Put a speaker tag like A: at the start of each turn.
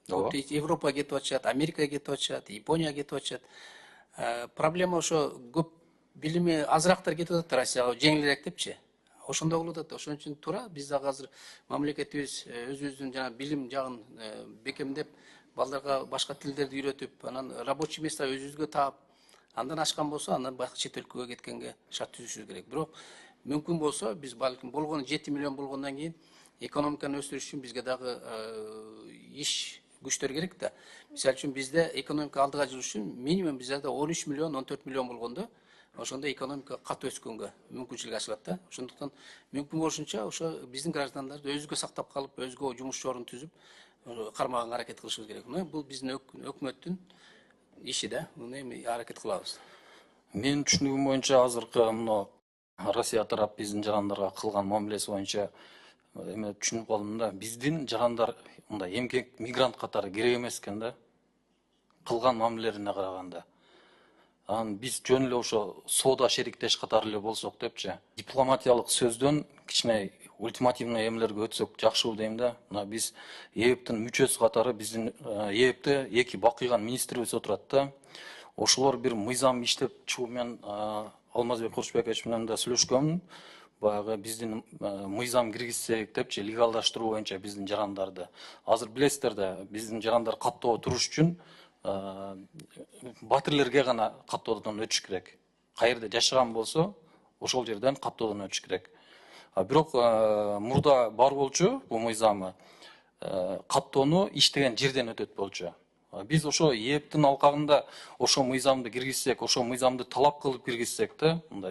A: Ооба.
B: Европа кетип атышат, Америка кетип атышат, Япония кетип атышат. Проблема ошо көп билими азырактар кетип атат Россияга, жеңилирээк депчи. Ошондой болуп атат. Ошон үчүн туура биз дагы азыр мамлекетибиз өзүбүздүн жана билим жагын бекемдеп, балдарга башка тилдерди үйрөтүп, анан рабочий места өзүбүзгө таап, андан ашкан болсо, андан башка чет өлкөгө кеткенге шарт түзүшүбүз керек. Бирок мүмкүн болсо биз балким болгону 7 миллион болгондон кийин экономиканы өстүрүш үчүн бизге дагы иш күчтөр керек да. Мисалы үчүн бизде экономика алдыга жүрүш үчүн минимум бизде 13 миллион, 14 миллион болгондо ошондо экономика катуу өскөнгө мүмкүнчүлүк ачылат да. Ошондуктан мүмкүн болушунча ошо биздин граждандарды өзүгө сактап калып, өзгө жумуш орун түзүп, кармаганга аракет кылышыбыз керек. Бул биздин өкмөттүн иши да. Муну эми аракет кылабыз.
A: Менин түшүнүгүм боюнча азыркы мына Россия тарап биздин жарандарга кылган мамилеси боюнча эме түшүнүп калдым да. Биздин жарандар мындай эмгек мигрант катары керек эмес экен да. Кылган мамилелерине караганда. Анан биз жөн эле ошо соода шериктеш катары эле болсок депчи. Дипломатиялык сөздөн кичине ультимативный эмелерге өтсөк жакшы болот дейм да. Мына биз ЭЭБтин мүчөсү катары биздин ЭЭБте 2 бакыйган министрибиз отурат да. Ошолор бир мыйзам иштеп чыгуу менен Алмазбек Кошбекович менен да сүйлөшкөмүн. Баягы биздин мыйзам киргизсек депчи, легалдаштыруу боюнча биздин жарандарды. Азыр билесиздер да, биздин жарандар каттоого туруш үчүн батирлерге гана каттоодон өтүш керек. Каерде жашаган болсо, ошол жерден каттоодон өтүш керек. Бирок мурда бар болчу бул мыйзамы каттоону иштеген жерден өтөт болчу. Биз ошо ЭЭБтин алкагында ошо мыйзамды киргизсек, ошо мыйзамды талап кылып киргизсек да, мындай